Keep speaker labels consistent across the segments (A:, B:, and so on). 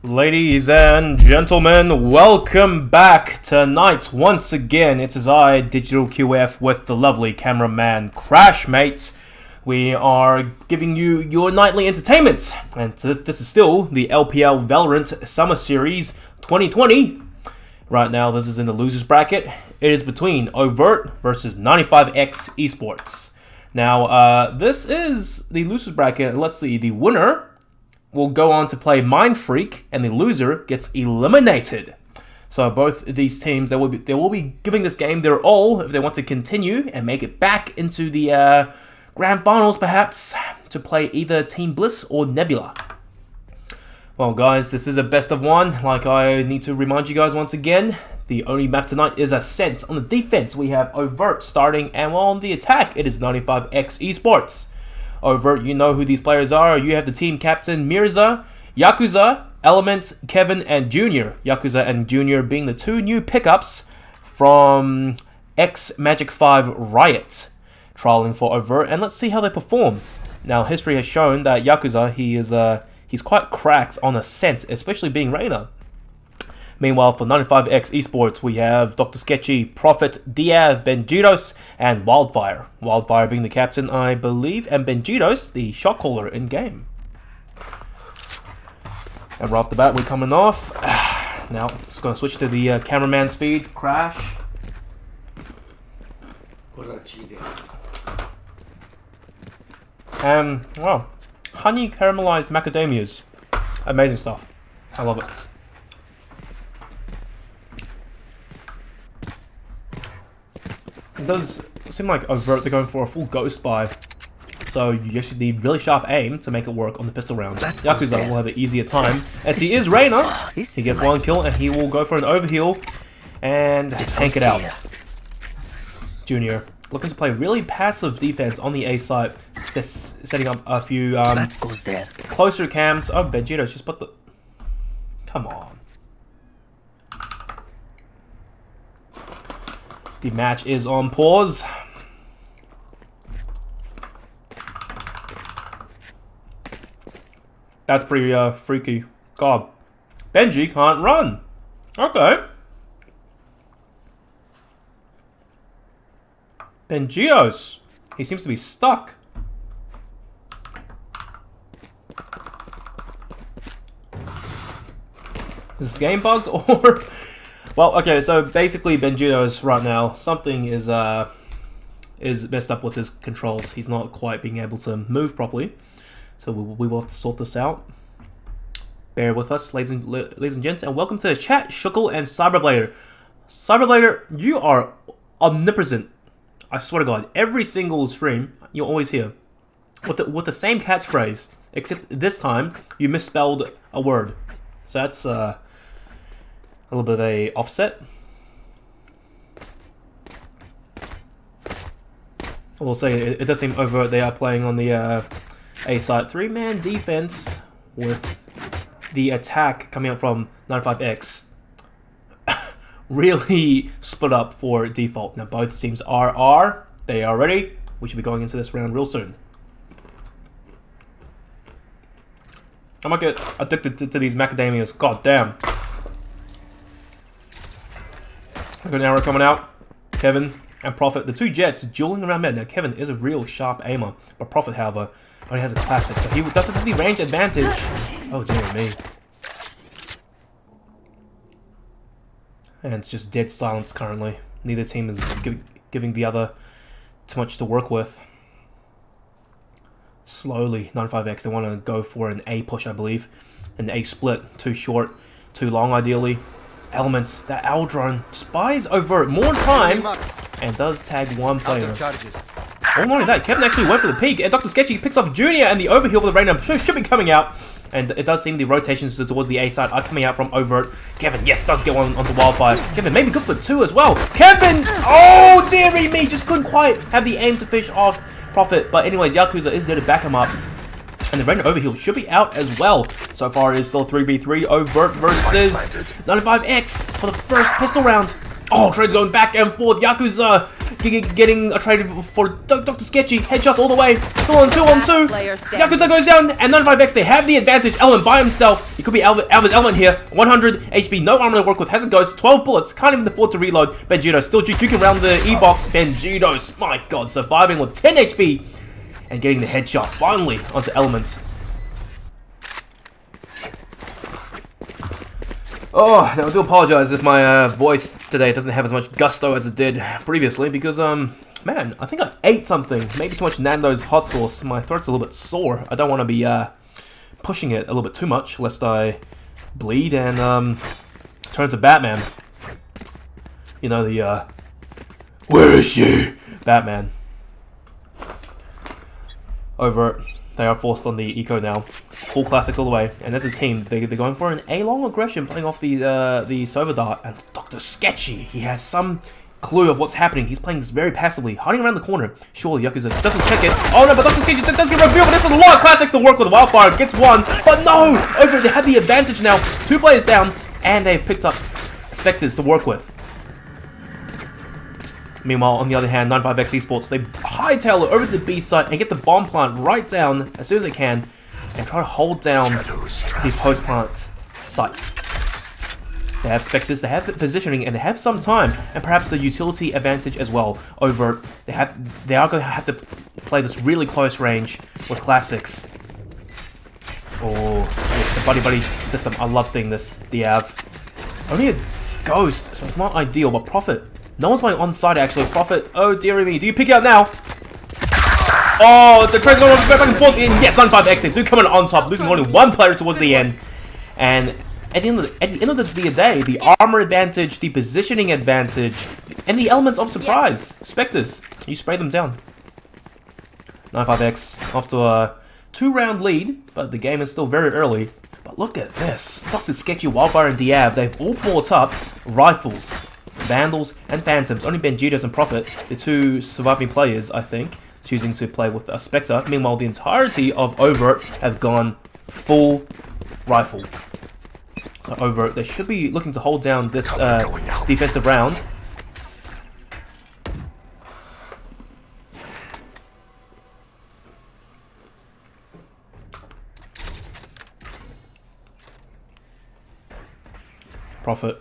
A: Ladies and gentlemen, welcome back tonight. Once again, it is I, DigitalQF, with the lovely cameraman Crash, mate. We are giving you your nightly entertainment, and this is still the LPL Valorant Summer Series 2020. Right now, this is in the losers bracket. It is between Overt versus 95X eSports. Now, this is the losers bracket. Let's see, the winner will go on to play Mind Freak, and the loser gets eliminated. So both of these teams, they will be giving this game their all if they want to continue and make it back into the grand finals, perhaps, to play either Team Bliss or Nebula. Well, guys, this is a best of one. Like I need to remind you guys once again, the only map tonight is Ascent. On the defense, we have Overt starting, and while on the attack, it is 95X eSports. Overt, you know who these players are. You have the team captain Mirza, Yakuza, Element, Kevin, and Junior. Yakuza and Junior being the two new pickups from X Magic 5 Riot, trialing for Overt, and let's see how they perform. Now, history has shown that Yakuza, he's quite cracked on Ascent, especially being Reyna. Meanwhile, for 95X eSports, we have Dr. Sketchy, Prophet, Diav, Benjitos, and Wildfire. Wildfire being the captain, I believe, and Benjitos, the shot caller in-game. And right off the bat, we're coming off. Now, just going to switch to the cameraman's feed. Crash. And, wow, honey caramelized macadamias. Amazing stuff. I love it. It does seem like Overt, they're going for a full ghost spy, so you actually need really sharp aim to make it work on the pistol round. Yakuza will have an easier time, as he is Reyna. He gets one kill and he will go for an overheal and tank it out. Junior looking to play really passive defense on the A site, setting up a few closer cams. Oh, Benjitos just put the... Come on. The match is on pause. That's pretty freaky. God. Benji can't run. Okay. Benjitos. He seems to be stuck. Is this game bugs or... Well, okay, so basically Benjitos right now, something is messed up with his controls. He's not quite being able to move properly. So we will have to sort this out. Bear with us, ladies and gents, and welcome to the chat, Shuckle and Cyberblader. Cyberblader, you are omnipresent. I swear to God, every single stream, you're always here. With the same catchphrase, except this time, you misspelled a word. So that's... a little bit of a offset. I will say it does seem Overt. They are playing on the A side. 3-man defense with the attack coming out from 95X. Really split up for default. Now both teams are. They are ready. We should be going into this round real soon. I might get addicted to these macadamias. God damn. Good arrow coming out. Kevin and Prophet, the two Jets dueling around mid. Now Kevin is a real sharp aimer, but Prophet, however, only has a classic, so he doesn't have the range advantage. Oh dear me. And it's just dead silence currently. Neither team is giving the other too much to work with. Slowly, 95X, they want to go for an A push, I believe. An A split, too short, too long ideally. Elements, that owl drone spies Overt more time and does tag one player. Oh, not only that, Kevin actually went for the peak, and Dr. Sketchy picks up Junior, and the overheal for the Reyna should be coming out. And it does seem the rotations towards the A side are coming out from Overt. Kevin, yes, does get one onto Wildfire. Kevin maybe good for two as well. Kevin! Oh, dearie me, just couldn't quite have the aim to finish off Prophet. But anyways, Yakuza is there to back him up. And the Reyna overheal should be out as well. So far, it is still 3v3. Overt versus 95X for the first pistol round. Oh, trades going back and forth. Yakuza getting a trade for Dr. Sketchy. Headshots all the way. Still on 2-on-2. Yakuza goes down, and 95X, they have the advantage. Element by himself. He could be out of his element here. 100 HP, no armor to work with. Has a ghost, 12 bullets. Can't even afford to reload. Benjito still juking around the E-box. Benjito's, my god, surviving with 10 HP and getting the headshot finally onto Elements. Oh, now I do apologize if my voice today doesn't have as much gusto as it did previously, because, man, I think I ate something. Maybe too much Nando's hot sauce. My throat's a little bit sore. I don't want to be, pushing it a little bit too much, lest I bleed and, turn to Batman. You know, the, where is she? Batman. Overt. They are forced on the eco now. Full classics all the way, and as a team, they're going for an A-long aggression, playing off the Sober Dart, and Dr. Sketchy, he has some clue of what's happening. He's playing this very passively, hiding around the corner. Surely Yakuza doesn't check it. Oh no, but Dr. Sketchy does get revealed, but this is a lot of classics to work with. Wildfire gets one, but no! Over, they have the advantage now. 2 players down, and they've picked up Spectres to work with. Meanwhile, on the other hand, 95X eSports, they hightail it over to the B site and get the bomb plant right down as soon as they can and try to hold down the post plant site. They have Spectres, they have the positioning, and they have some time, and perhaps the utility advantage as well over. They are going to have to play this really close range with classics. Oh, it's the buddy system. I love seeing this. Diav. Only a ghost, so it's not ideal, but Prophet. No one's playing on side actually. Prophet, oh dearie me, do you pick it up now? Oh, the trade's going back and forth. And yes, 95X, they do come in on top, losing only 1 player towards the end. And at the end of the day, the armor advantage, the positioning advantage, and the elements of surprise. Yes. Spectres, you spray them down. 95X off to a 2-round lead, but the game is still very early. But look at this. Dr. Sketchy, Wildfire, and Diab, they've all brought up rifles, Vandals, and Phantoms. Only Benjitos and Prophet, the 2 surviving players, I think, choosing to play with a Spectre. Meanwhile, the entirety of Overt have gone full rifle. So Overt, they should be looking to hold down this defensive round. Prophet,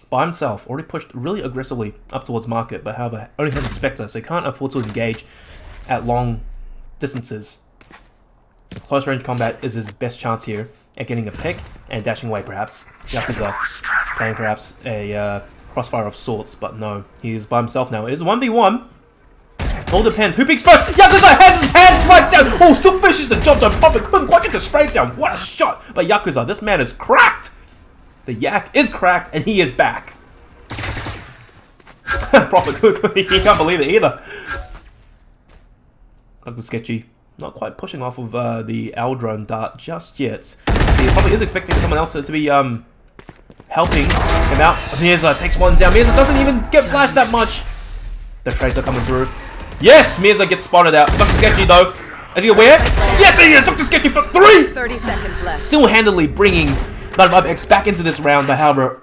A: by himself, already pushed really aggressively up towards market, but however, only has a Spectre, so he can't afford to engage at long distances. Close range combat is his best chance here at getting a pick and dashing away, perhaps. Yakuza playing perhaps a crossfire of sorts, but no, he is by himself now. It is 1v1. All depends. Who picks first? Yakuza has his hands right down. Oh, still finishes the job. The Prophet couldn't quite get the spray down. What a shot. But Yakuza, this man is cracked. The yak is cracked, and he is back. Prophet, he can't believe it either. Dr. Sketchy, not quite pushing off of the Aldrone dart just yet. He probably is expecting someone else to be helping him out. Mirza takes one down. Mirza doesn't even get flashed that much. The trades are coming through. Yes, Mirza gets spotted out. Dr. Sketchy, though, is he aware? Yes, he is! Dr. Sketchy for 3!
B: 30 seconds left.
A: Single-handedly bringing 95X back into this round, but however,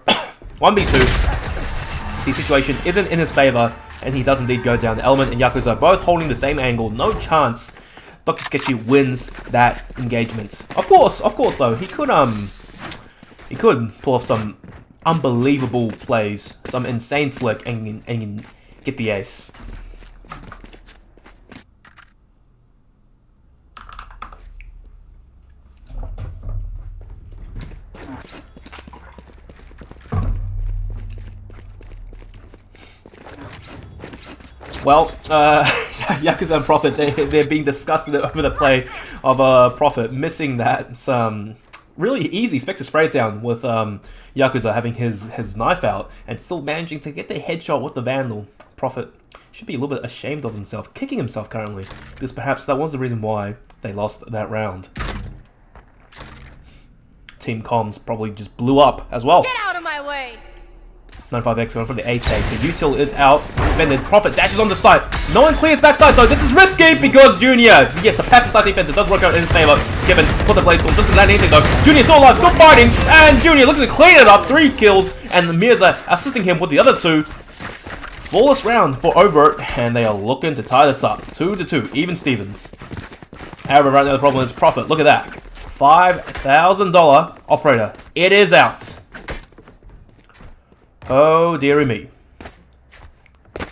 A: 1v2. The situation isn't in his favor, and he does indeed go down. The Element and Yakuza are both holding the same angle. No chance Dr. Sketchy wins that engagement. Of course though, he could pull off some unbelievable plays, some insane flick, and get the ace. Well, Yakuza and Prophet, they're being disgusted over the play of Prophet, missing that some really easy Spectre spray down with Yakuza having his knife out and still managing to get the headshot with the Vandal. Prophet should be a little bit ashamed of himself, kicking himself currently, because perhaps that was the reason why they lost that round. Team Comms probably just blew up as well.
B: Get out of my way!
A: 95X going for the A-take. The util is out. Suspended. Prophet dashes on the side. No one clears backside though. This is risky because Junior. Yes, the passive side defense. It does work out in his favor. Given put the blaze consistent land anything though. Junior still alive, still fighting, and Junior looking to clean it up. 3 kills, and Mirza assisting him with the other 2. Flawless round for Overt, and they are looking to tie this up. 2-2, even Stevens. However, right now the problem is profit. Look at that. $5,000 operator. It is out. Oh, dearie me.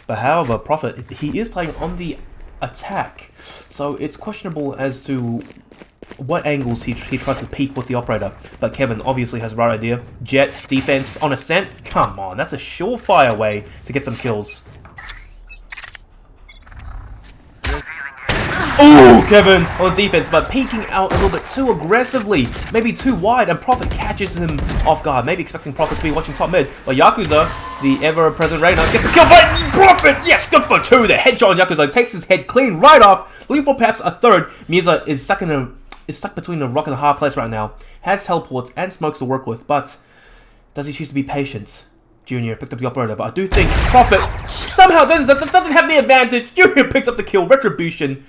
A: But however, profit, he is playing on the attack. So it's questionable as to what angles he tries to peek with the operator. But Kevin obviously has the right idea. Jet, defense, on ascent. Come on, that's a surefire way to get some kills. Oh, Kevin on defense, but peeking out a little bit too aggressively. Maybe too wide, and Prophet catches him off guard. Maybe expecting Prophet to be watching top mid. But Yakuza, the ever-present Reina, gets a kill by Prophet! Yes, good for 2. The headshot on Yakuza takes his head clean right off. Looking for perhaps a third. Miza is stuck between a rock and a hard place right now. Has teleports and smokes to work with, but does he choose to be patient? Junior picked up the operator, but I do think Prophet somehow doesn't have the advantage. Junior picks up the kill. Retribution.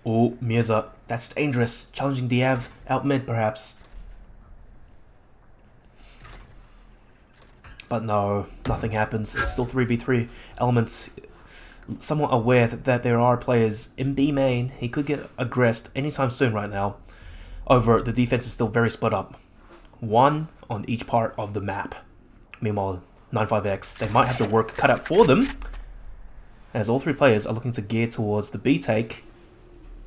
A: Oh, Mirza, that's dangerous. Challenging Diav out mid, perhaps. But no, nothing happens. It's still 3v3. Elements somewhat aware that there are players in B main. He could get aggressed anytime soon right now. Over, the defense is still very split up. One on each part of the map. Meanwhile, 95X, they might have the work cut out for them, as all 3 players are looking to gear towards the B take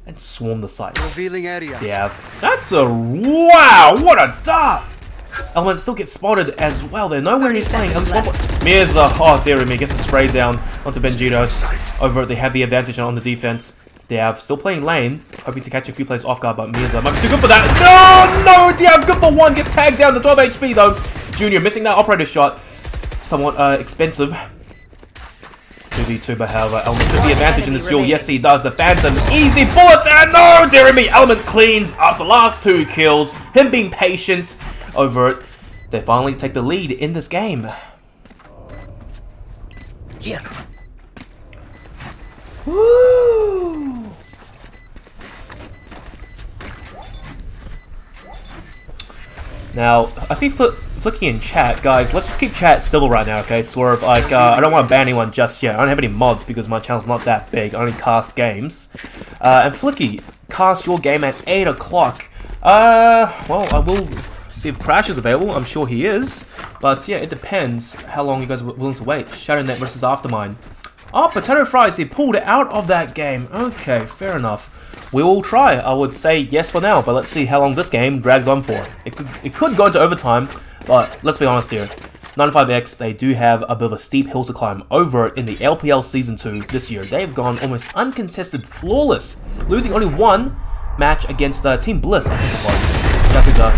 A: and swarm the sites.
B: Revealing area.
A: Yeah, that's a wow! What a dart! Element still gets spotted as well. They know where he's playing. Mirza, oh dear me, gets a spray down onto Benjitos. Over, they have the advantage on the defense. Diav still playing lane, hoping to catch a few players off guard, but Mirza might be too good for that. No, Diav good for 1, gets tagged down to 12 HP though. Junior missing that operator shot, somewhat expensive. 2v2, but however, Element with the advantage in this duel. Yes, he does. The Phantom, easy bullets, and no, dear me, Element cleans up the last 2 kills. Him being patient. Over it, they finally take the lead in this game.
B: Here.
A: Woo! Now, I see Flicky in chat, guys. Let's just keep chat civil right now, okay? Swerve, like, I don't want to ban anyone just yet. I don't have any mods because my channel's not that big. I only cast games. And Flicky, cast your game at 8 o'clock. Well, I will see if Crash is available. I'm sure he is. But yeah, it depends how long you guys are willing to wait. ShadowNet versus Aftermine. Oh, Potato Fries, he pulled out of that game. Okay, fair enough. We will try. I would say yes for now, but let's see how long this game drags on for. It could go into overtime, but let's be honest here. 95X, they do have a bit of a steep hill to climb. Over in the LPL Season 2 this year, they've gone almost uncontested, flawless, losing only 1 match against Team Bliss, I think it was. Yakuza,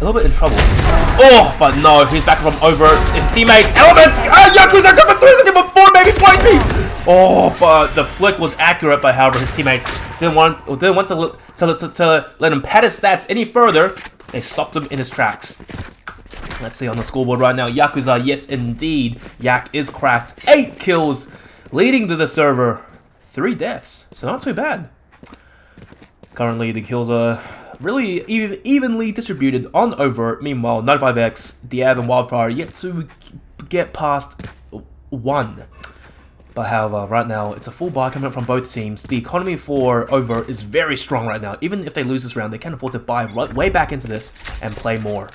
A: a little bit in trouble. Oh, but no, he's back from Over. His teammates, Elements, Yakuza go for 3, they give him 4, maybe 5 feet. Oh, but the flick was accurate, but however, his teammates didn't want to let him pad his stats any further. They stopped him in his tracks. Let's see on the scoreboard right now. Yakuza, yes indeed. Yak is cracked. 8 kills, leading to the server. 3 deaths, so not too bad. Currently, the kills are really evenly distributed on Overt. Meanwhile, 95X, Diab, and Wildfire yet to get past 1. But however, right now, it's a full buy coming up from both teams. The economy for Overt is very strong right now. Even if they lose this round, they can afford to buy right way back into this and play more.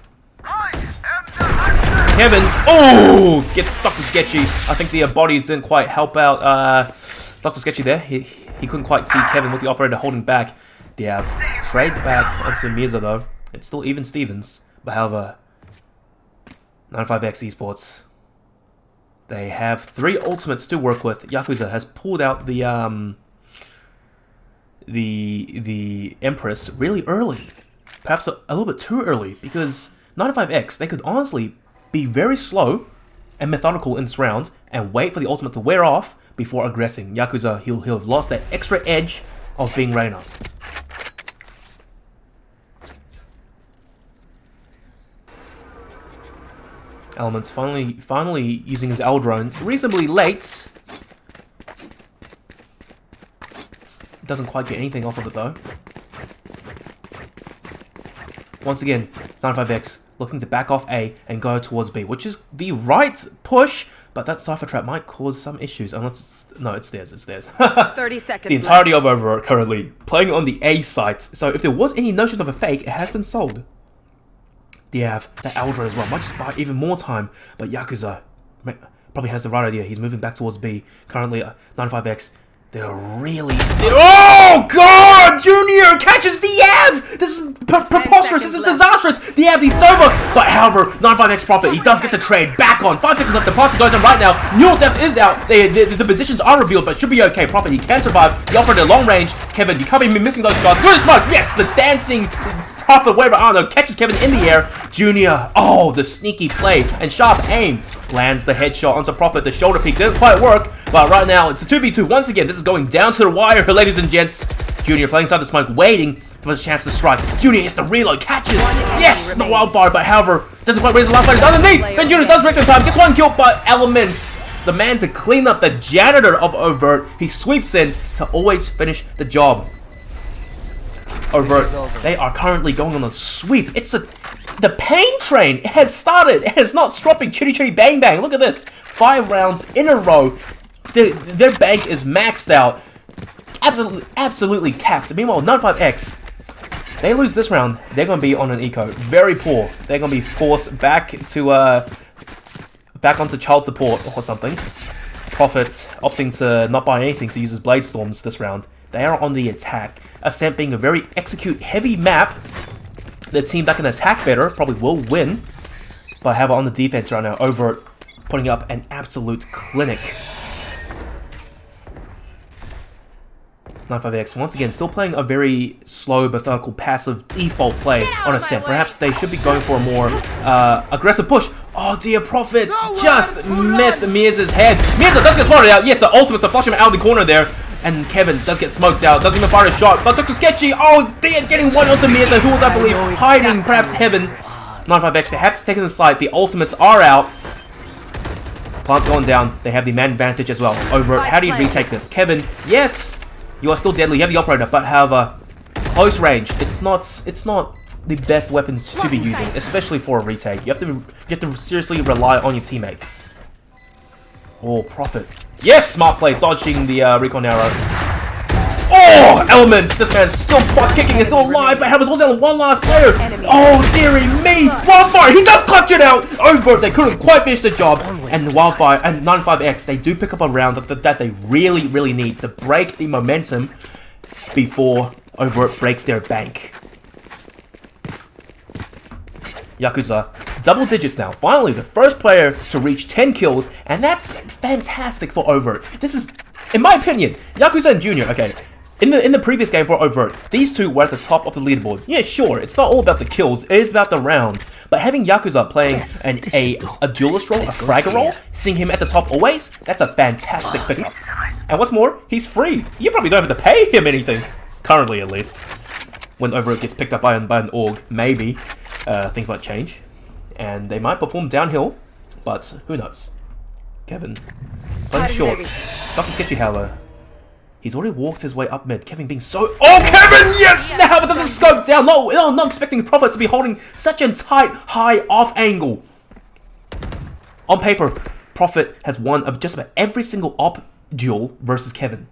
A: Kevin, oh, gets Dr. Sketchy. I think the bodies didn't quite help out Dr. Sketchy there. He couldn't quite see Kevin with the operator holding back. Diab trades back onto Mirza though. It's still even Stevens. But however, 95X eSports, they have 3 ultimates to work with. Yakuza has pulled out the Empress really early. Perhaps a little bit too early, because 95X, they could honestly be very slow and methodical in this round and wait for the ultimate to wear off before aggressing. Yakuza, he'll have lost that extra edge of being Reina. Elements finally using his L drone reasonably late. Doesn't quite get anything off of it though. Once again, 95X looking to back off A and go towards B, which is the right push, But that Cypher Trap might cause some issues, unless it's... No, it's theirs, it's theirs.
B: 30 seconds
A: The entirety of Overt currently playing on the A site. So if there was any notion of a fake, it has been sold. They have that Eldra as well, might just buy even more time. But Yakuza probably has the right idea. He's moving back towards B. Currently, 95X. They're really... Oh, God! Junior catches Diab! This is preposterous. This is disastrous. Diab, he's over. But however, 95X Prophet, he does get the trade back on. 5 seconds left. The party goes on right now. Neural Theft is out. The positions are revealed, but should be okay. Prophet, he can survive. He offered a long range. Kevin, you can't be missing those shots. Good smoke. Yes, the dancing... Prophet, whatever, I don't know, catches Kevin in the air. Junior, oh, the sneaky play and sharp aim. Lands the headshot onto Prophet. The shoulder peek didn't quite work, but right now it's a 2v2. Once again, this is going down to the wire, ladies and gents. Junior playing inside the smoke, waiting for his chance to strike. Junior hits the reload, catches. Yes, the wildfire, but however, doesn't quite raise the last fight. It's underneath. Then Junior does break the time, gets one kill, but Elements, the man to clean up, the janitor of Overt, he sweeps in to always finish the job. Overt, they are currently going on a sweep. The pain train has started. It is not stopping. Chitty chitty bang bang. Look at this. 5 rounds in a row. Their bank is maxed out. Absolutely capped. Meanwhile, 95X, they lose this round. They're going to be on an eco. Very poor. They're going to be forced back onto child support or something. Prophet opting to not buy anything to use his Blade Storms this round. They are on the attack. Ascent being a very execute-heavy map. The team back in attack better probably will win. But however, on the defense right now, Overt putting up an absolute clinic. 95X once again still playing a very slow, methodical, passive default play on Ascent. Perhaps they should be going for a more aggressive push. Oh dear, Prophet just missed Mirza's head. Mirza does get spotted out. Yes, the ultimate to flush him out of the corner there. And Kevin does get smoked out, doesn't even fire a shot. But Dr. Sketchy, oh, they are getting one onto Mirza, who was, I believe, hiding perhaps Heaven. 95X, they have to take it to the side. The ultimates are out. Plant's going down. They have the man advantage as well. Overt, how do you retake this? Kevin, yes, you are still deadly. You have the operator, but however, close range. It's not the best weapons to be using, especially for a retake. You have to seriously rely on your teammates. Oh, Prophet. Yes, smart play, dodging the recon arrow. Oh, Elements! This man's still butt kicking and still alive, but has down one last player. Oh, dearie me! Wildfire! He does clutch it out! Overt, they couldn't quite finish the job. And Wildfire and 95X, they do pick up a round that they really need to break the momentum before Overt breaks their bank. Yakuza, double digits now. Finally, the first player to reach 10 kills, and that's fantastic for Overt. This is, in my opinion, Yakuza and Junior. Okay, in the previous game for Overt, these two were at the top of the leaderboard. Yeah, sure, it's not all about the kills, it is about the rounds. But having Yakuza playing a duelist role, a fragger role, seeing him at the top always, that's a fantastic pickup. And what's more, he's free. You probably don't have to pay him anything, currently at least. When Overt gets picked up by an org, maybe. Things might change, and they might perform downhill, but who knows? Kevin, playing shorts. Dr. Sketchy, however, he's already walked his way up mid. Kevin being so... Oh, Kevin! Yes! Now, but doesn't scope down. No, not expecting Prophet to be holding such a tight, high off angle. On paper, Prophet has won just about every single op duel versus Kevin.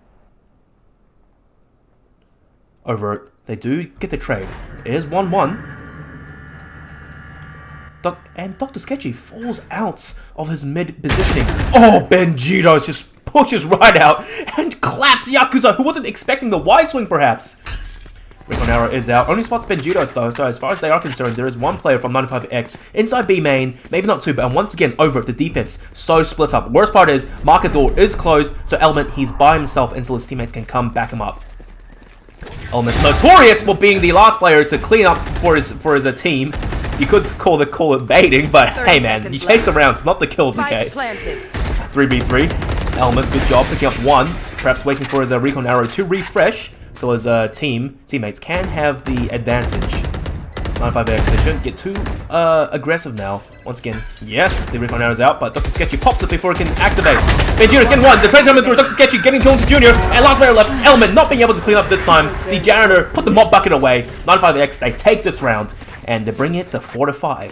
A: Overt, they do get the trade. It is 1-1. And Dr. Sketchy falls out of his mid positioning. Oh, Benjitos just pushes right out and claps Yakuza, who wasn't expecting the wide swing perhaps. Recon arrow is out. Only spots Benjitos though, so as far as they are concerned, there is one player from 95X inside B main, maybe not two, but once again, over the defense, so split up. Worst part is, market door is closed, so Element, he's by himself until his teammates can come back him up. Element notorious for being the last player to clean up for his team. You could call it baiting, but hey man, you chase the rounds, not the kills, okay? 3v3. Element, good job picking up one. Perhaps waiting for his recon arrow to refresh, so his teammates can have the advantage. 95X, they shouldn't get too aggressive now. Once again, yes, the recon arrow's out, but Dr. Sketchy pops it before it can activate. Junior's getting one. The trade's coming through. Dr. Sketchy getting killed to Junior, and last player left. Element not being able to clean up this time. The janitor put the mop bucket away. 95X, they take this round. And they bring it to 4-5.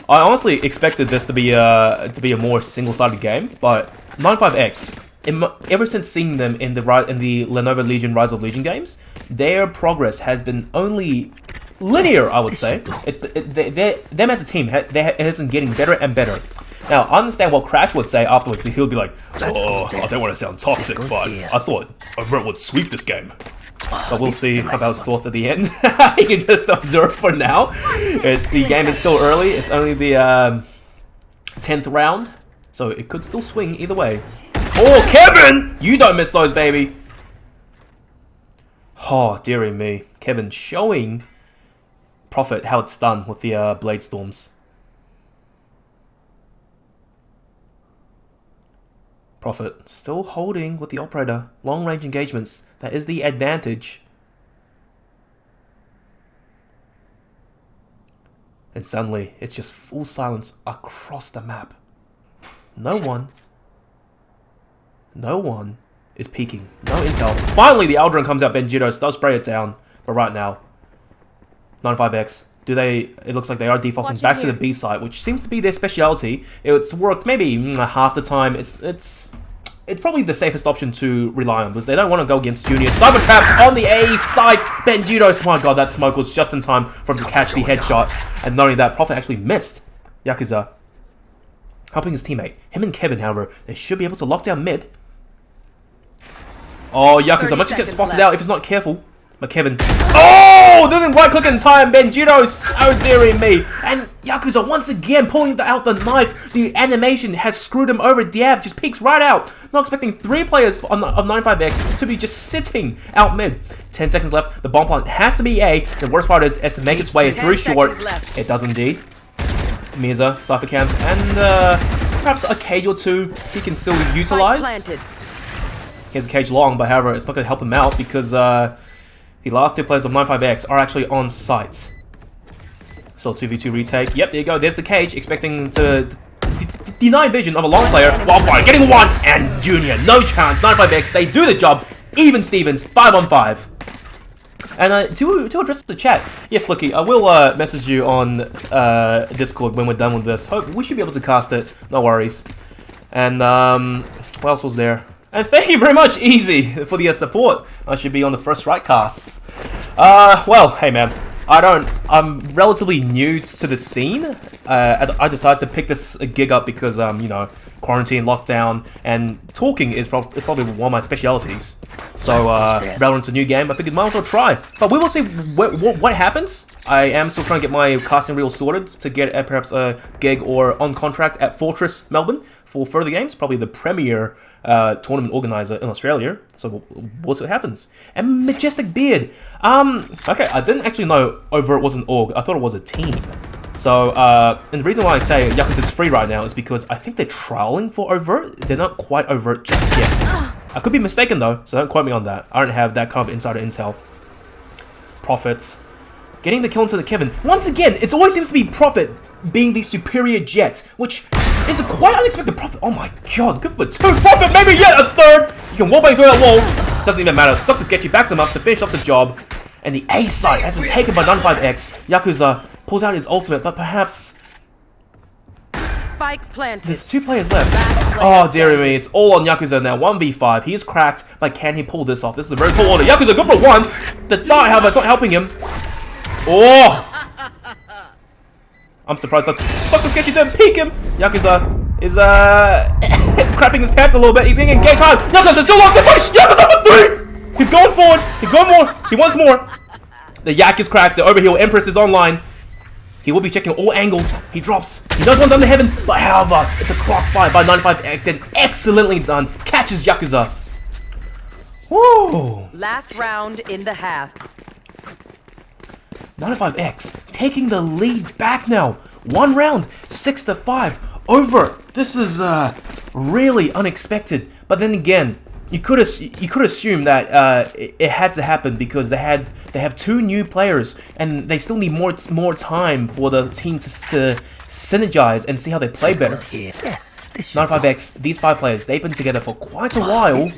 A: I honestly expected this to be a more single-sided game, but 95X, ever since seeing them in the Lenovo Legion Rise of Legion games, their progress has been only linear, I would say. Them as a team, it has been getting better and better. Now, I understand what Crash would say afterwards. He'll be like, "Oh, I don't want to sound toxic, but I thought Overt would sweep this game." But we'll see about his thoughts at the end. You can just observe for now. The game is still early. It's only the 10th round, so it could still swing either way. Oh, Kevin! You don't miss those, baby. Oh, dearie me. Kevin showing Prophet how it's done with the Blade Storms. Prophet still holding with the operator. Long range engagements. That is the advantage. And suddenly, it's just full silence across the map. No one is peeking. No intel. Finally, the Aldrin comes out. Benjitos does spray it down. But right now, 95X. It looks like they are defaulting back to the B site, which seems to be their speciality. It's worked maybe half the time. It's probably the safest option to rely on, because they don't want to go against Junior. Cyber traps on the A site. Benjitos, my god, that smoke was just in time for him to catch the headshot. And not only that, Prophet actually missed. Yakuza helping his teammate. Him and Kevin, however, they should be able to lock down mid. Oh, Yakuza might just get spotted out if he's not careful. But Kevin, oh, doesn't right click in time. Benjitos, oh dearie me. And Yakuza once again pulling out the knife. The animation has screwed him over. Diab just peeks right out. Not expecting 3 players of 95X to be just sitting out mid. 10 seconds left. The bomb plant has to be A. The worst part is has to make its way through short. It does indeed. Mirza, Cypher Camps, and perhaps a cage or two he can still utilize. He has a cage long, but however, it's not going to help him out because the last 2 players of 95X are actually on site. So 2v2 retake. Yep, there you go. There's the cage, expecting to deny vision of a long player. Wildfire getting 1, and Junior, no chance. 95X, they do the job. Even Stevens, 5 on 5. And to address the chat, yeah, Flicky, I will message you on Discord when we're done with this. Hope we should be able to cast it. No worries. And what else was there? And thank you very much, Easy, for the support. I should be on the first right casts. Well, hey man, I'm relatively new to the scene. I decided to pick this gig up because, you know, quarantine, lockdown, and talking is probably one of my specialities. So, Valorant's a new game, I figured might as well try. But we will see what happens. I am still trying to get my casting reel sorted to get perhaps a gig or on contract at Fortress Melbourne for further games. Probably the premier tournament organizer in Australia. So we'll see what happens. And Majestic Beard. Okay, I didn't actually know Overt was an org. I thought it was a team. So, and the reason why I say Yakuza's free right now is because I think they're trialing for Overt. They're not quite Overt just yet. I could be mistaken though, so don't quote me on that. I don't have that kind of insider intel. Profits. Getting the kill into the Kevin. Once again, it always seems to be Prophet being the superior jet, which is a quite unexpected Prophet. Oh my god, good for 2. Prophet, maybe yet a 3rd. You can wall bang through that wall. Doesn't even matter. Dr. Sketchy backs him up to finish off the job. And the A site has been taken by 95X. Yakuza pulls out his ultimate, but perhaps
B: Spike planted.
A: There's 2 players left. Oh dear me, it's all on Yakuza now. 1v5. He is cracked, but can he pull this off? This is a very tall order. Yakuza, good for 1. The dart, however, it's not helping him. Oh! I'm surprised that Dr. Sketchy didn't peek him. Yakuza is crapping his pants a little bit. He's getting engaged hard. Yakuza still lost the fight. Yakuza for 3. He's going forward. He's going more. He wants more. The Yak is cracked. The overheal Empress is online. He will be checking all angles. He drops. He knows one's under heaven, but however, it's a crossfire by 95X and excellently done. Catches Yakuza. Woo!
B: Last round in the half.
A: 95X taking the lead back now. 1 round, 6-5. Over. This is really unexpected. But then again, you could assume that it had to happen because they have 2 new players and they still need more time for the team to synergize and see how they play better. 95X, these 5 players, they've been together for quite a while,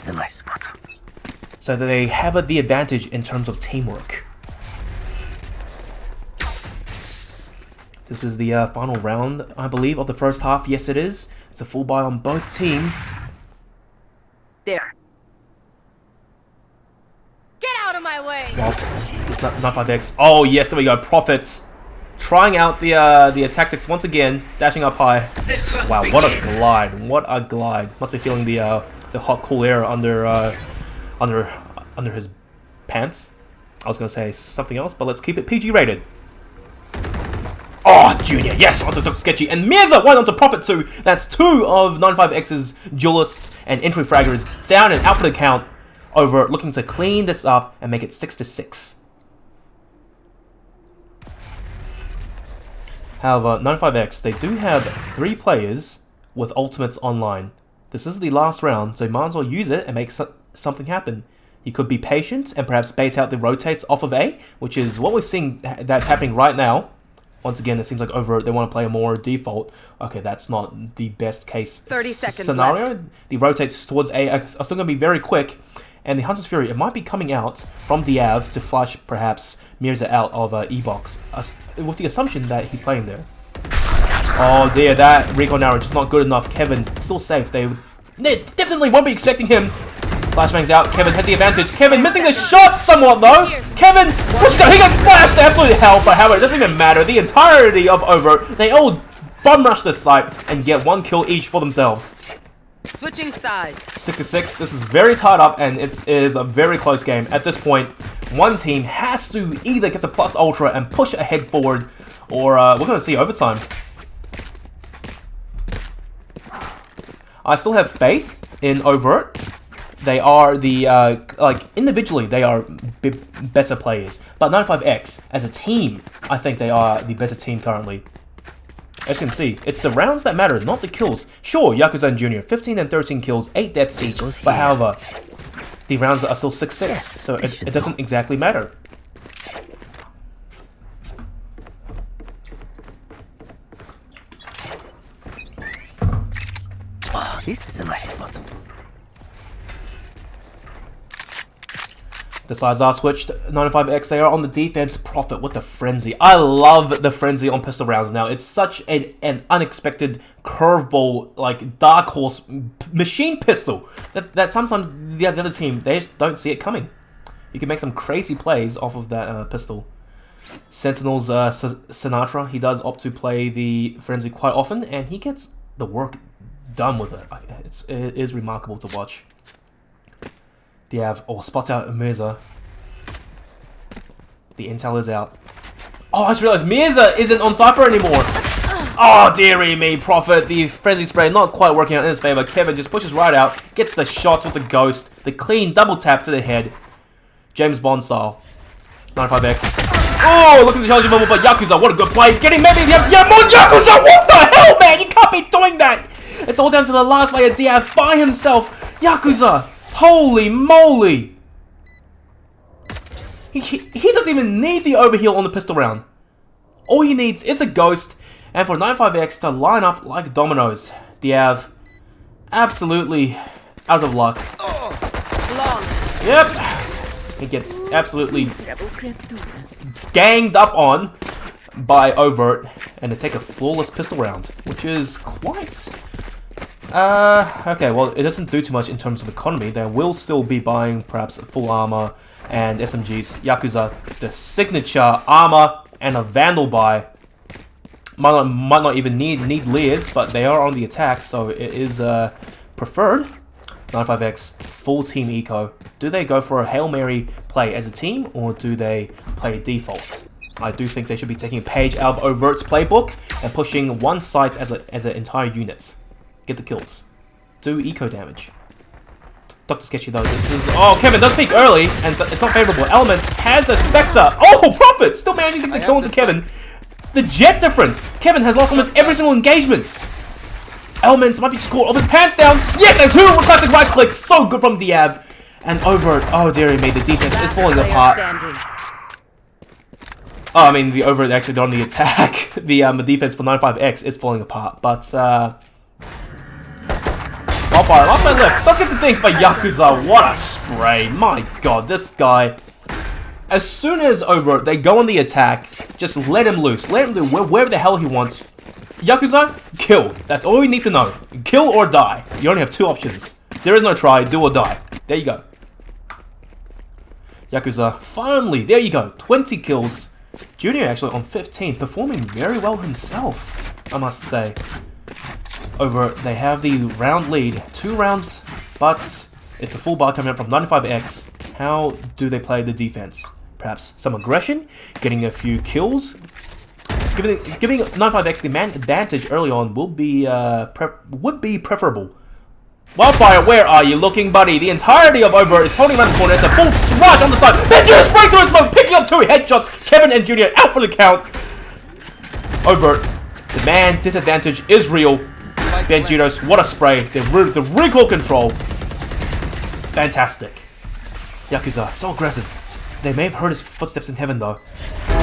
A: so that they have the advantage in terms of teamwork. This is the final round, I believe, of the first half. Yes, it is. It's a full buy on both teams.
B: There. Get out of my way.
A: Well, 95X. Oh, yes, there we go. Profits. Trying out the tactics once again. Dashing up high. Wow, what a glide. What a glide. Must be feeling the hot, cool air under his pants. I was going to say something else, but let's keep it PG rated. Oh, Junior, yes, onto Dr. Sketchy, and Mirza went onto Profit 2. That's 2 of 95X's duelists and entry fraggers down and out for the count. Over looking to clean this up and make it 6-6. However, 95X, they do have 3 players with ultimates online. This is the last round, so you might as well use it and make something happen. You could be patient and perhaps bait out the rotates off of A, which is what we're seeing that's happening right now. Once again, it seems like Overt, they want to play a more default. Okay, that's not the best case
B: 30 seconds
A: scenario.
B: left.
A: The rotates towards A are still going to be very quick. And the Hunter's Fury, it might be coming out from Diav to flush, perhaps, Mirza out of E-Box. With the assumption that he's playing there. Oh dear, that recon arrow just not good enough. Kevin, still safe. They definitely won't be expecting him. Flashbang's out. Kevin had the advantage. Kevin missing the shot somewhat though. Kevin, he got flashed to absolute hell, but however, it doesn't even matter. The entirety of Overt, they all bum rush this site and get 1 kill each for themselves.
B: Switching sides.
A: 6-6. This is very tied up and it is a very close game. At this point, one team has to either get the plus ultra and push ahead forward, or we're going to see overtime. I still have faith in Overt. They are the, like, individually, they are better players. But 95X, as a team, I think they are the better team currently. As you can see, it's the rounds that matter, not the kills. Sure, Yakuza and Junior, 15 and 13 kills, 8 deaths each. But however, the rounds are still 6-6, so it doesn't exactly matter.
C: Oh, this is a nice spot.
A: The sides are switched. 95X, they are on the defense. Profit with the frenzy. I love the frenzy on pistol rounds now. It's such an unexpected curveball, like dark horse machine pistol that sometimes the other team, they just don't see it coming. You can make some crazy plays off of that pistol. Sentinel's Sinatra, he does opt to play the frenzy quite often, and he gets the work done with it. It is remarkable to watch. Diav, spots out Mirza. The intel is out. Oh, I just realized Mirza isn't on Cypher anymore. Oh, dearie me, Profit. The frenzy spray not quite working out in his favor. Kevin just pushes right out, gets the shot with the ghost, the clean double tap to the head. James Bond style. 95X. Oh, look at the challenging moment, but Yakuza, what a good play. Getting maybe the yeah, more Yakuza. What the hell, man? You can't be doing that. It's all down to the last player, Diav, by himself. Yakuza. Holy moly! He doesn't even need the overheal on the pistol round. All he needs is a ghost, and for 95X to line up like dominoes. Diav, absolutely out of luck. Yep! He gets absolutely ganged up on by Overt, and they take a flawless pistol round, which is quite... okay, well, it doesn't do too much in terms of economy. They will still be buying perhaps full armor and SMGs. Yakuza, the signature armor and a Vandal buy. Might not even need Leers, but they are on the attack, so it is preferred. 95X, full team eco. Do they go for a Hail Mary play as a team, or do they play default? I do think they should be taking a page out of Overt's playbook and pushing one site as an entire unit. Get the kills. Do eco damage. Dr. Sketchy though, this is... Oh, Kevin does peek early, and it's not favorable. Elements has the Spectre. Oh, Profit! Still managing to get the kill into Kevin. The jet difference! Kevin has lost almost every single engagement. Elements might be scored off his pants down. Yes, and 2 classic right clicks. So good from Diav. And Overt. Oh, dearie me, the defense is falling apart. Oh, I mean, the Overt actually on the attack. The defense for 95X is falling apart, but Wildfire, left. Let's get the thing for Yakuza. What a spray. My god, this guy. As soon as Overt, they go on the attack, just let him loose. Let him do wherever the hell he wants. Yakuza, kill. That's all you need to know. Kill or die. You only have two options. There is no try, do or die. There you go. Yakuza, finally, there you go. 20 kills. Junior actually on 15, performing very well himself, I must say. Overt, they have the round lead. 2 rounds, but it's a full bar coming up from 95X. How do they play the defense? Perhaps some aggression, getting a few kills. Giving 95X the man advantage early on would be preferable. Wildfire, where are you looking, buddy? The entirety of Overt is holding around the corner. It's a full rush on the side. Benjudos break through his smoke, picking up 2 headshots. Kevin and Junior out for the count. Overt, the man disadvantage is real. Benjudos, what a spray. The recoil control. Fantastic. Yakuza, so aggressive. They may have heard his footsteps in heaven, though.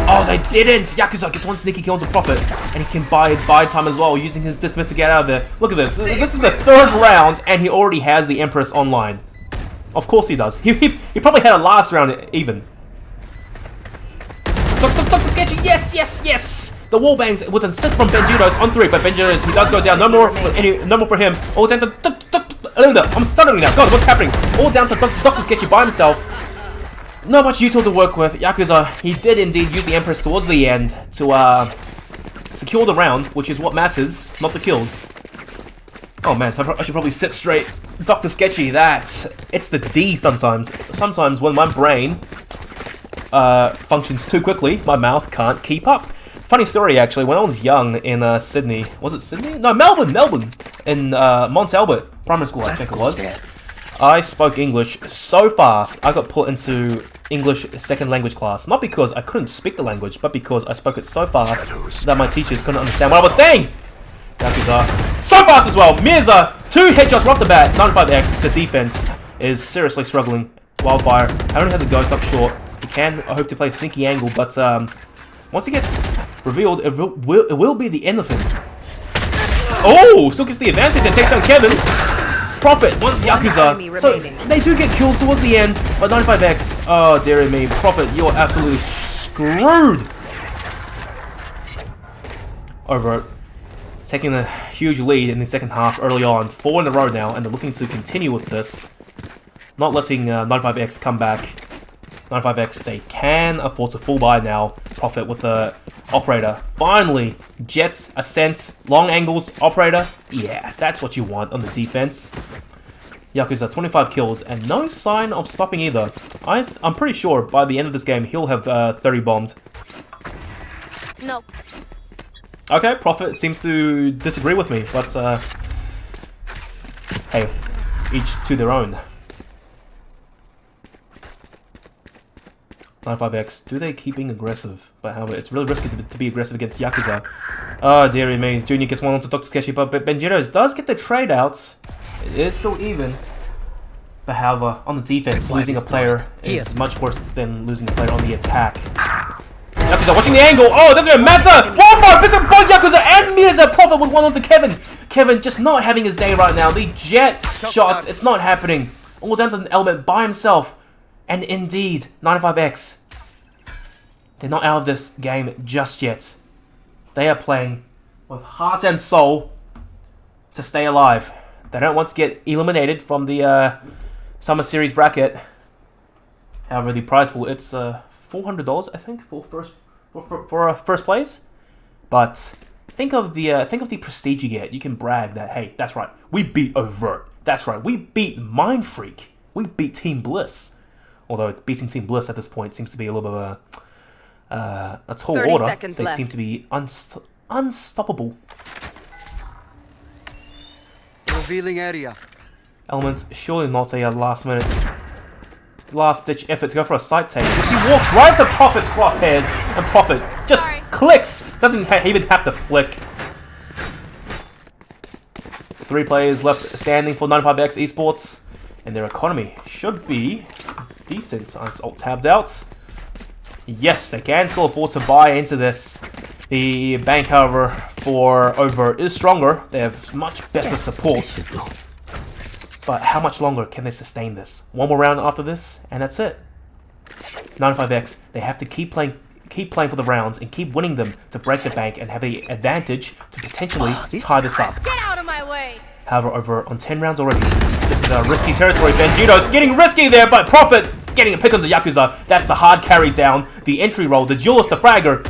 A: Oh, they didn't! Yakuza gets 1 sneaky kill into Prophet, and he can buy time as well, using his dismiss to get out of there. Look at this. This is the 3rd round, and he already has the Empress online. Of course he does. He probably had a last round even. Dr. Sketchy, yes! The wall bangs with an assist from Benjudos on 3, but Benjudos, he does go down. No more for him. All down to I'm stuttering now. God, what's happening? All down to Dr. Sketchy by himself. Not much util to work with. Yakuza, he did indeed use the Empress towards the end to secure the round, which is what matters, not the kills. Oh man, I should probably sit straight. Dr. Sketchy, it's the D sometimes. Sometimes when my brain functions too quickly, my mouth can't keep up. Funny story, actually, when I was young in Sydney, was it Sydney? No, Melbourne, in Mont Albert Primary School, I think it was. I spoke English so fast, I got put into English second language class. Not because I couldn't speak the language, but because I spoke it so fast that my teachers couldn't understand what I was saying. Yakuza, so fast as well. Mirza, 2 headshots right off the bat. 95X, the defense is seriously struggling. Wildfire, only has a ghost up short. He can hope to play a sneaky angle, but once he gets revealed, it will be the end of him. Oh, still gets the advantage and takes down Kevin. Prophet wants Yakuza, so they do get kills towards the end, but 95X, oh dearie me, Prophet, you're absolutely screwed! Overt, taking a huge lead in the second half early on, 4 in a row now, and they're looking to continue with this, not letting 95X come back. 95X, they can afford to full buy now. Prophet with the operator. Finally, Jet, Ascent, long angles, operator. Yeah, that's what you want on the defense. Yakuza, 25 kills, and no sign of stopping either. I'm pretty sure by the end of this game, he'll have 30 bombed.
B: No.
A: Okay, Prophet seems to disagree with me, but hey, each to their own. 95X, do they keep being aggressive? But however, it's really risky to be aggressive against Yakuza. Oh, dearie me. Junior gets one onto Dr. Sketchy, but Benjudos does get the trade outs. It is still even. But however, on the defense, losing a player is much worse than losing a player on the attack. Yakuza watching the angle. Oh, it doesn't even matter. Wildfire picks up both Yakuza and Mirza. Prophet with one onto Kevin. Kevin just not having his day right now. The jet shots, it's not happening. Almost down to an element by himself. And indeed, 95X, they're not out of this game just yet. They are playing with heart and soul to stay alive. They don't want to get eliminated from the Summer Series bracket. However, the prize pool, it's $400, I think, for first place. But think of the prestige you get. You can brag that, hey, that's right, we beat Overt. That's right, we beat Mind Freak. We beat Team Bliss. Although beating Team Bliss at this point seems to be a little bit of a tall order. They seem to be unstoppable.
D: Revealing area.
A: Elements, surely not a last-ditch effort to go for a sight take. He walks right into Prophet's crosshairs, and Prophet just clicks. Doesn't even have to flick. 3 players left standing for 95X eSports, and their economy should be decent. Alt tabbed out. Yes, they can still afford to buy into this. The bank, however, for Overt is stronger. They have much better support. But how much longer can they sustain this? One more round after this, and that's it. 95X, they have to keep playing for the rounds and keep winning them to break the bank and have the advantage to potentially tie this up.
B: Get out of my way!
A: However, over on 10 rounds already, this is a risky territory. Benjito's getting risky there, but Prophet getting a pick onto Yakuza. That's the hard carry down, the entry roll, the duelist, the fragger.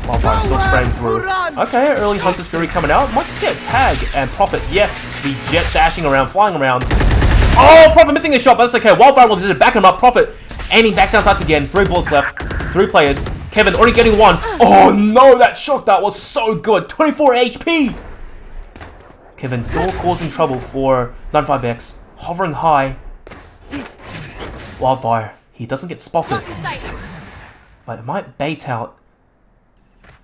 A: Wildfire still spraying through. Okay, early Hunter's Fury coming out. Might just get a tag. And Prophet, yes, the jet dashing around, flying around. Oh, Prophet missing a shot, but that's okay. Wildfire will just back him up. Prophet aiming back down sights again. 3 bullets left. 3 players. Kevin already getting 1. Oh no, that shot that was so good. 24 HP. Kevin still causing trouble for 95X. Hovering high. Wildfire. He doesn't get spotted. But it might bait out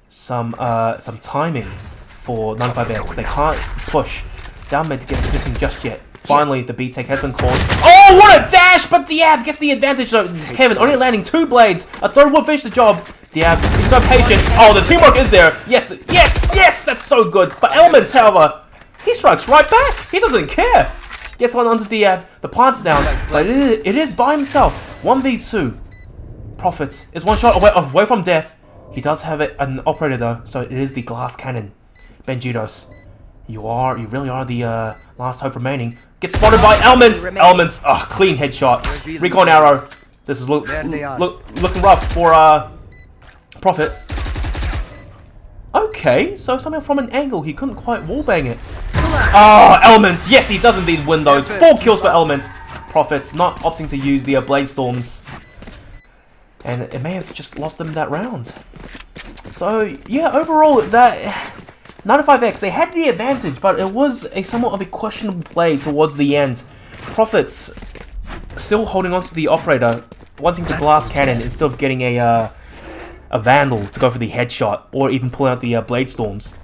A: some timing for 95X. They can't push down mid to get position just yet. Finally, the B take has been called. Oh, what a dash! But Diab gets the advantage. So Kevin only landing 2 blades. A third will finish the job. Diab, he's so patient. Oh, the teamwork is there. Yes, yes, that's so good. But Elements, however, he strikes right back. He doesn't care. Gets one onto Diab. The plant's down, but it is by himself. 1v2. Prophet is 1 shot away from death. He does have an operator though, so it is the glass cannon. Benjitos, you really are the last hope remaining. Gets spotted by Elements. Elements, clean headshot. Recon arrow. This is looking rough for Prophet. Okay, so somehow from an angle he couldn't quite wallbang it. Oh, Elements. Yes, he does indeed win those. 4 kills for Elements. Prophet's not opting to use the Blade Storms. And it may have just lost them that round. So, yeah, overall, that 95X, they had the advantage, but it was a somewhat of a questionable play towards the end. Prophet's still holding on to the operator, wanting to glass cannon instead of getting a Vandal to go for the headshot, or even pull out the Blade Storms.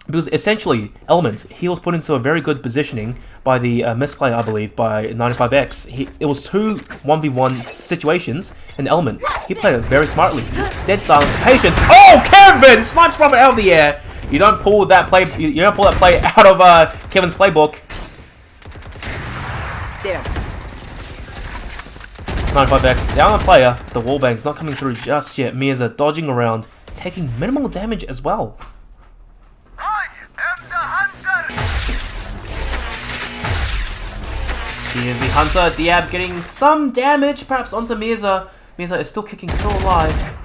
A: Because essentially, Element, he was put into a very good positioning by the misplay, I believe, by 95X. It was 2 1v1 situations, and Element, he played it very smartly. Just dead silent, patience. Oh, Kevin! Snipes Prophet out of the air! You don't pull that play. You don't pull that play out of Kevin's playbook.
C: There.
A: 95X down the player. The wallbang's not coming through just yet. Mia's dodging around, taking minimal damage as well. Here's the Hunter. Diab getting some damage, perhaps onto Mirza. Mirza is still kicking, still alive.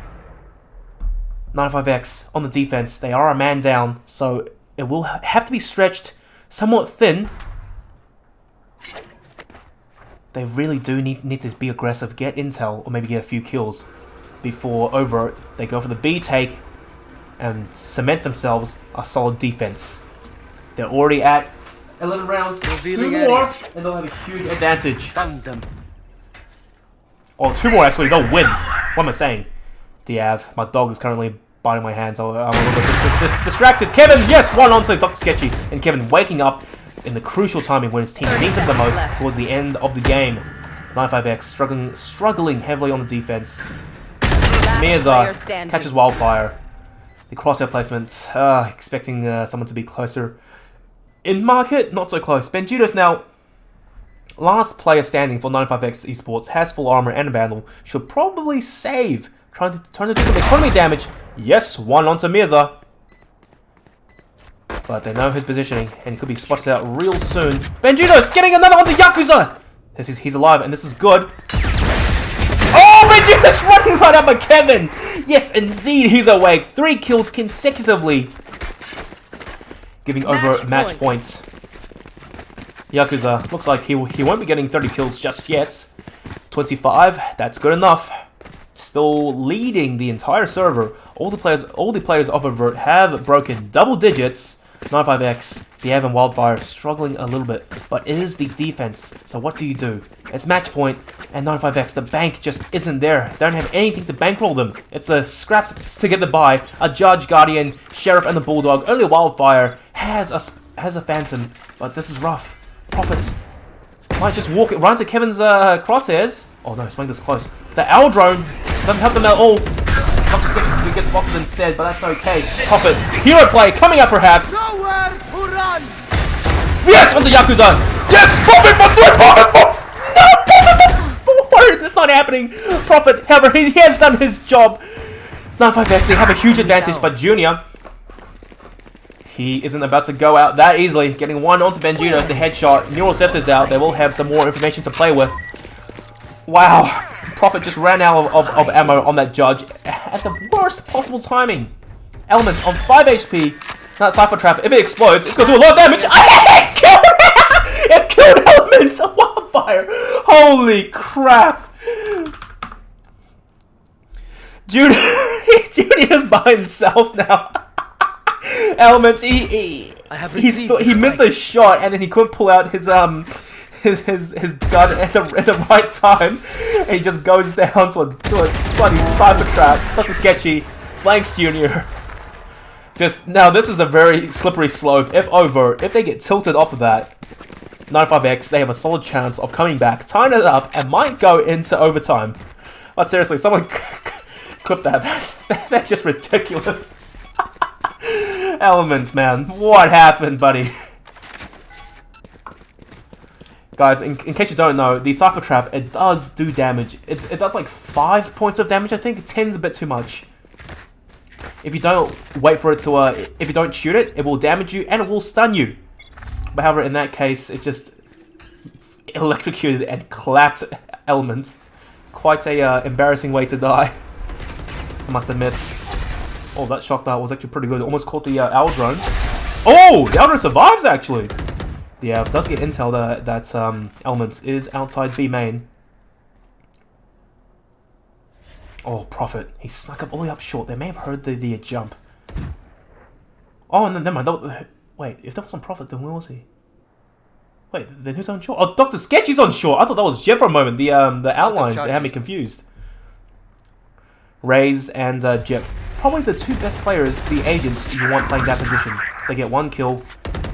A: 95X on the defense. They are a man down, so it will have to be stretched somewhat thin. They really do need to be aggressive, get intel, or maybe get a few kills before Overt. They go for the B take and cement themselves a solid defense. They're already at 11 rounds, 2 more, and they'll have a huge advantage.
D: Found them.
A: Or 2 more actually, they'll win. What am I saying? Diav, my dog is currently biting my hands. I'm a little bit distracted. Kevin, yes, 1 onto Dr. Sketchy. And Kevin waking up in the crucial timing when his team needs him the most towards the end of the game. 95X struggling heavily on the defense. Mirza catches Wildfire. The crosshair placement, expecting someone to be closer. In market, not so close. Benjitos now, last player standing for 95X eSports, has full armor and a vandal. Should probably save, trying to do some economy damage. Yes, 1 onto Mirza. But they know his positioning, and he could be spotted out real soon. Benjitos getting another onto Yakuza! He's alive, and this is good. Oh, Benjitos running right up by Kevin! Yes, indeed, he's awake. 3 kills consecutively. Giving over match points. Yakuza looks like he won't be getting 30 kills just yet. 25, that's good enough. Still leading the entire server. All the players of Overt have broken double digits. 95X, Diav and Wildfire struggling a little bit, but it is the defense. So what do? It's match point, and 95X, the bank just isn't there. They don't have anything to bankroll them. It's a scraps to get the buy. A Judge, Guardian, Sheriff, and the Bulldog. Only Wildfire has a Phantom, but this is rough. Prophets might just walk it right into Kevin's crosshairs. Oh no, he's playing this close. The Owl Drone doesn't help them at all. He gets spotted instead, but that's okay. Prophet, hero play coming up perhaps.
D: Nowhere to run.
A: Yes, onto Yakuza. Yes, Prophet for 3, Prophet for... No, Prophet for 4. That's not happening. happening. Prophet, however, he has done his job. 95X, they have a huge advantage, but Junior, he isn't about to go out that easily. Getting one onto Benjito as the headshot. Neural Theft is out. They will have some more information to play with. Wow. Prophet just ran out of ammo on that judge at the worst possible timing. Element on 5 HP. That Cypher Trap, if it explodes, it's going to do a lot of damage. It killed Element! Wildfire! Holy crap! Junior's by himself now. Element, he missed the shot and then he couldn't pull out his gun at the right time, and he just goes down to a bloody Cypher Trap. Dr. Sketchy flanks Junior. This is a very slippery slope. If they get tilted off of that, 95X, they have a solid chance of coming back, tying it up, and might go into overtime. But seriously, someone clip that. That's just ridiculous. Element, man. What happened, buddy? Guys, in case you don't know, the Cypher Trap, it does do damage. It does like 5 points of damage, I think. 10's a bit too much. If you don't wait for it to, if you don't shoot it, it will damage you and it will stun you. But however, in that case, it just electrocuted and clapped Element. Quite a embarrassing way to die, I must admit. Oh, that shock dart was actually pretty good. Almost caught the owl drone. Oh, the owl drone survives actually. Yeah, it does get intel that Element is outside B main. Oh, Prophet. He snuck up all the way up short. They may have heard the jump. Oh, no, never mind. Wait, if that was on Prophet, then where was he? Wait, then who's on short? Oh, Dr. Sketchy's on short. I thought that was Jeff for a moment. The outlines, they had me confused. Raze and Jet. Probably the two best players, the agents, you want playing that position. They get one kill.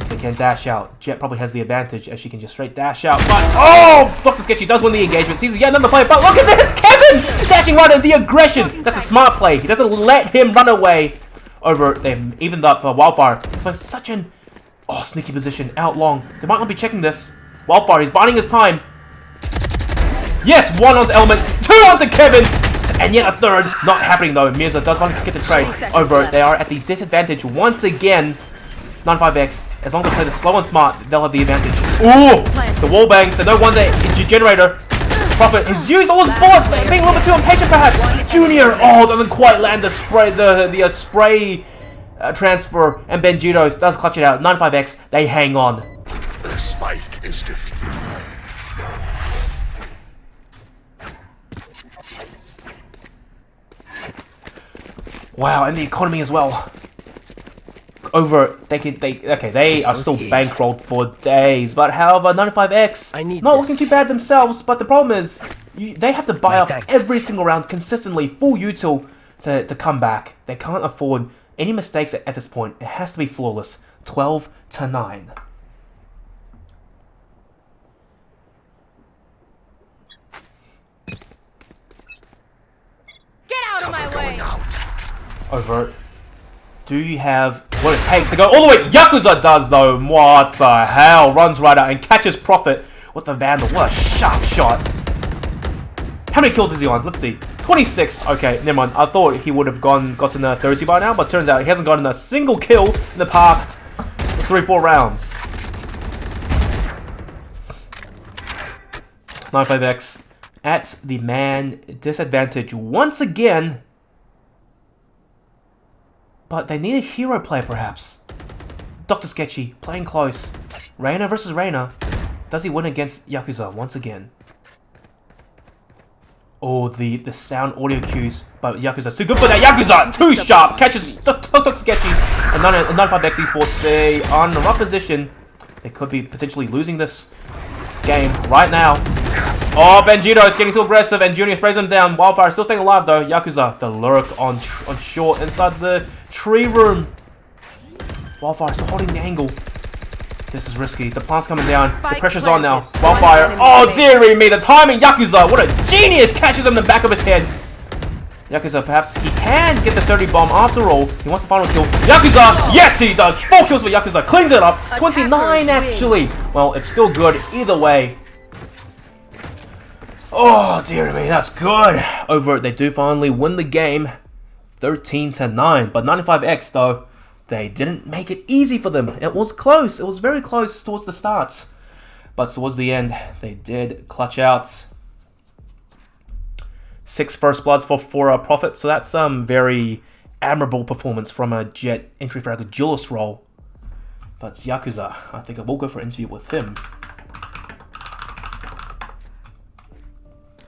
A: They can dash out. Jet probably has the advantage as she can just straight dash out. But, oh! Dr. Sketchy does win the engagement. Sees yet another player. But look at this! Kevin! Dashing right in the aggression! That's a smart play. He doesn't let him run away. Over, they've evened up Wildfire. He's playing such an sneaky position. Out long. They might not be checking this. Wildfire, he's biding his time. Yes, one onto Element. Two onto Kevin! And yet a third. Not happening though. Mirza does want to get the trade. Over, they are at the disadvantage once again. 95X, as long as they play this slow and smart, they'll have the advantage. Ooh! The wall bangs, and no wonder it's your generator. Prophet has used all his bullets, being a little bit too impatient perhaps. Junior, doesn't quite land the spray, the spray transfer, and Benjitos does clutch it out. 95X, they hang on.
C: The spike is defeated.
A: Wow, and the economy as well. Over, they are still bankrolled for days, but however, 95X not looking too bad themselves. But the problem is, they have to buy up every single round consistently, full util to come back. They can't afford any mistakes at this point. It has to be flawless. 12-9.
B: Get out of my way!
A: Overt. Do you have what it takes to go all the way? Yakuza does though. What the hell? Runs right out and catches Prophet with the Vandal. What a sharp shot. How many kills is he on? Let's see. 26. Okay, never mind. I thought he would have gotten 30 by now, but turns out he hasn't gotten a single kill in the past 3-4 rounds. 95X at the man disadvantage once again. But they need a hero player, perhaps. Dr. Sketchy, playing close. Reina versus Reina. Does he win against Yakuza once again? Oh, the sound audio cues. But Yakuza's too good for that. Yakuza, too sharp. Catches Dr. Sketchy. And 95X eSports, they are in a rough position. They could be potentially losing this game right now. Oh, Benjito is getting too aggressive and Junior sprays him down. Wildfire still staying alive though. Yakuza, the lurk on short inside the tree room. Wildfire still holding the angle. This is risky. The plant's coming down. The pressure's on now. Wildfire. Oh, dearie me. The timing. Yakuza. What a genius. Catches him in the back of his head. Yakuza, perhaps he can get the 30 bomb after all. He wants the final kill. Yakuza. Yes, he does. 4 kills for Yakuza. Cleans it up. 29 actually. Well, it's still good either way. Oh, dear me, that's good. Overt, they do finally win the game 13-9. But 95X, though, they didn't make it easy for them. It was close. It was very close towards the start. But towards the end, they did clutch out 6 first bloods for a profit. So that's very admirable performance from a Jet entry fragger duelist role. But Yakuza, I think I will go for an interview with him.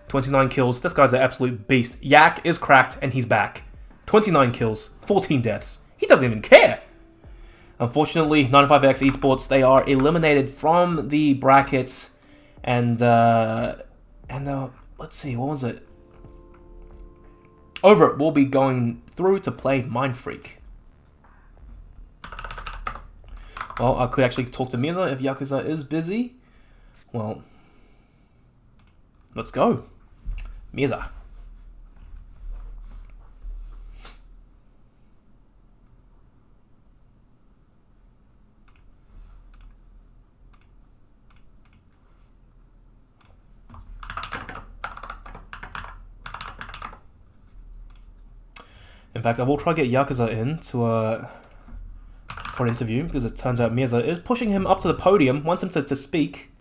A: 29 kills. This guy's an absolute beast. Yak is cracked and he's back. 29 kills, 14 deaths. He doesn't even care. Unfortunately, 95X eSports, they are eliminated from the brackets. And let's see, what was it? Overt will be going through to play Mind Freak. Well, I could actually talk to Mirza if Yakuza is busy. Well, let's go. Mirza. In fact, I will try to get Yakuza in to for an interview, because it turns out Mirza is pushing him up to the podium, wants him to speak.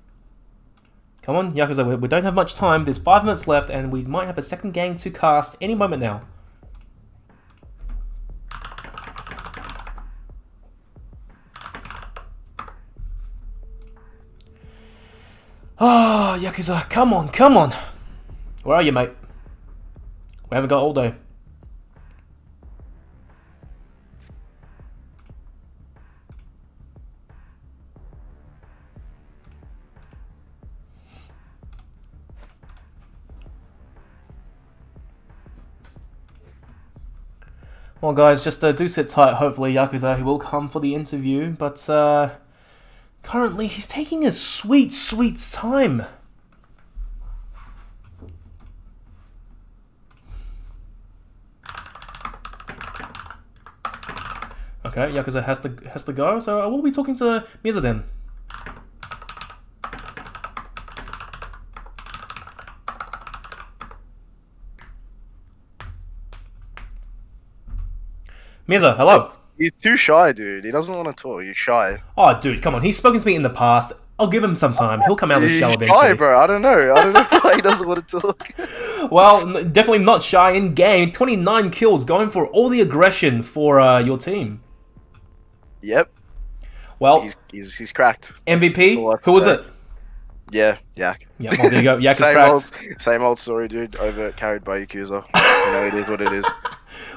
A: Come on, Yakuza, we don't have much time. There's 5 minutes left, and we might have a second game to cast any moment now. Ah, Yakuza, come on, come on. Where are you, mate? We haven't got all day. Well, guys, just do sit tight. Hopefully, Yakuza will come for the interview. But currently, he's taking his sweet, sweet time. Okay, Yakuza has to go. So I will be talking to Mirza then. Mirza, hello.
E: He's too shy, dude. He doesn't want to talk. He's shy.
A: Oh, dude, come on. He's spoken to me in the past. I'll give him some time. He'll come out of the shell
E: He's
A: eventually.
E: shy, bro. I don't know why he doesn't want to talk.
A: Well, definitely not shy in game. 29 kills, going for all the aggression for your team.
E: Yep.
A: Well,
E: he's cracked.
A: MVP. Who was it?
E: Yeah, Yak.
A: Yeah, well, there you go. Yak is cracked.
E: Same old story, dude. Overt carried by Yakuza. You know, it is what it is.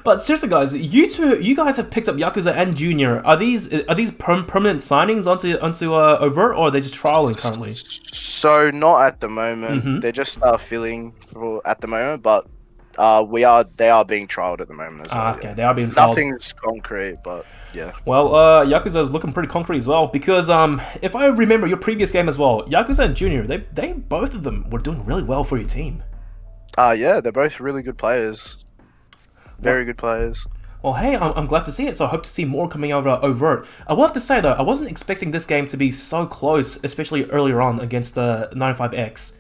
A: But seriously, guys, you guys have picked up Yakuza and Junior. Are these permanent signings onto Overt, or are they just trialing currently?
E: So not at the moment. They're just filling for at the moment, but they are being trialed at the moment as well.
A: Okay,
E: yeah.
A: they are being trialed.
E: Nothing's concrete, but yeah.
A: Well, Yakuza is looking pretty concrete as well, because if I remember your previous game as well, Yakuza and Junior, they both of them were doing really well for your team.
E: Yeah, they're both really good players. Very good players.
A: Well, hey, I'm glad to see it, so I hope to see more coming out of Overt. I will have to say, though, I wasn't expecting this game to be so close, especially earlier on against the 95X.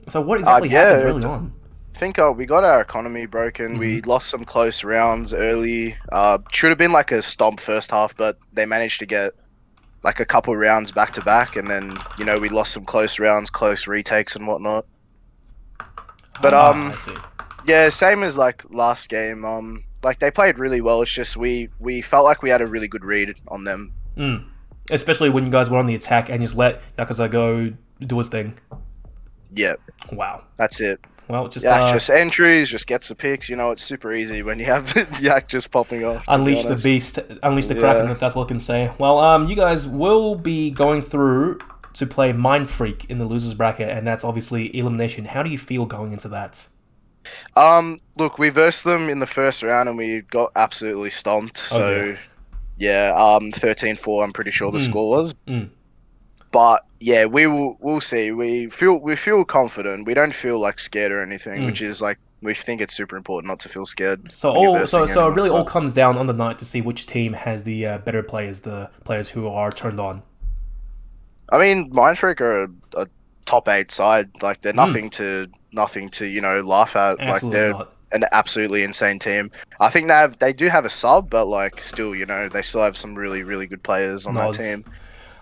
A: So what exactly happened early on?
E: I think we got our economy broken. We lost some close rounds early. Should have been like a stomp first half, but they managed to get like a couple rounds back to back, and then, you know, we lost some close rounds, close retakes and whatnot. But
A: I see.
E: yeah, same as like last game. Like they played really well. It's just we felt like we had a really good read on them.
A: Especially when you guys were on the attack and just let Yakuza go do his thing.
E: Yeah.
A: Wow.
E: That's it.
A: Well, just
E: just entries, just gets the picks. You know, it's super easy when you have Yak just popping off.
A: Unleash the beast, unleash the Kraken, if that's what I can say. Well, you guys will be going through to play Mind Freak in the losers bracket, and that's obviously elimination. How do you feel going into that?
E: Look, we versed them in the first round and we got absolutely stomped. So, yeah, 13-4, I'm pretty sure the score was. But yeah, we'll see. We feel confident. We don't feel like scared or anything, which is like we think it's super important not to feel scared.
A: So it really all comes down on the night to see which team has the better players, the players who are turned on.
E: I mean, Mindfreak are top 8 side. Like they're nothing to laugh at. Like
A: Absolutely
E: they're
A: not.
E: an absolutely insane team. I think they do have a sub, but like still, they still have some really really good players on that
A: Nos.
E: team.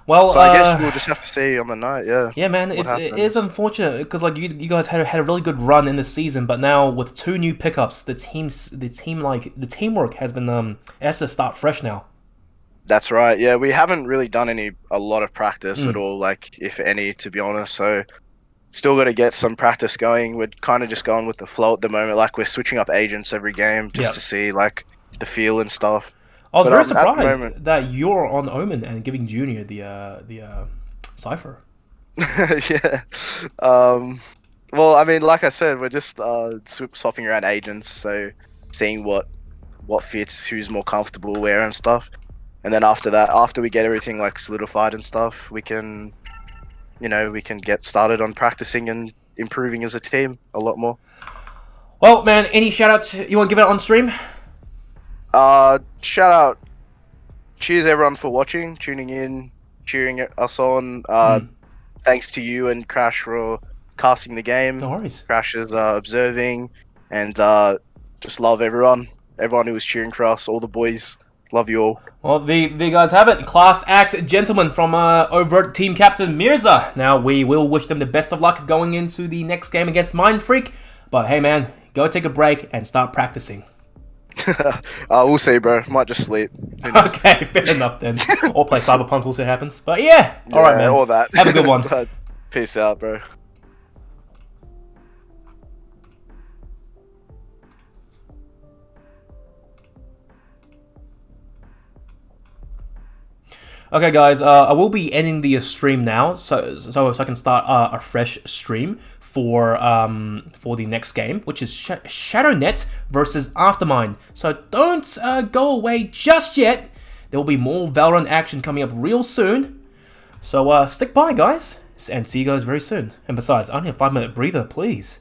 A: Well,
E: So I guess we'll just have to see on the night. Yeah.
A: yeah, man,
E: what
A: it is
E: happens.
A: unfortunate because like you guys had a really good run in the season, but now with 2 new pickups, the teamwork has has to start fresh now.
E: That's right. Yeah, we haven't really done a lot of practice at all, like if any, to be honest. So still got to get some practice going. We're kind of just going with the flow at the moment. Like we're switching up agents every game just
A: Yep.
E: to see like the feel and stuff.
A: I was
E: But
A: very
E: at the
A: surprised
E: moment,
A: that you're on Omen and giving Junior the cipher.
E: yeah. Well, I mean, like I said, we're just swapping around agents, so seeing what fits, who's more comfortable where and stuff. And then after that, after we get everything like solidified and stuff, we can get started on practicing and improving as a team a lot more.
A: Well, man, any shout outs you want to give it on stream?
E: Shout out, cheers everyone for watching, tuning in, cheering us on. Thanks to you and Crash for casting the game.
A: No worries.
E: Crash is observing, and just love everyone who was cheering for us, all the boys. Love you all.
A: Well, there you guys have it. Class act gentleman from Overt team captain Mirza. Now, we will wish them the best of luck going into the next game against Mind Freak. But hey, man, go take a break and start practicing.
E: We'll see, bro. Might just sleep. Who knows?
A: Okay, fair enough then. Or play Cyberpunk, also happens. But yeah, alright, man.
E: All that.
A: Have a good one.
E: Peace out, bro.
A: Okay, guys, I will be ending the stream now, so I can start a fresh stream for the next game, which is ShadowNet versus Aftermind. So don't go away just yet. There will be more Valorant action coming up real soon. So stick by, guys, and see you guys very soon. And besides, I only have a 5-minute breather, please.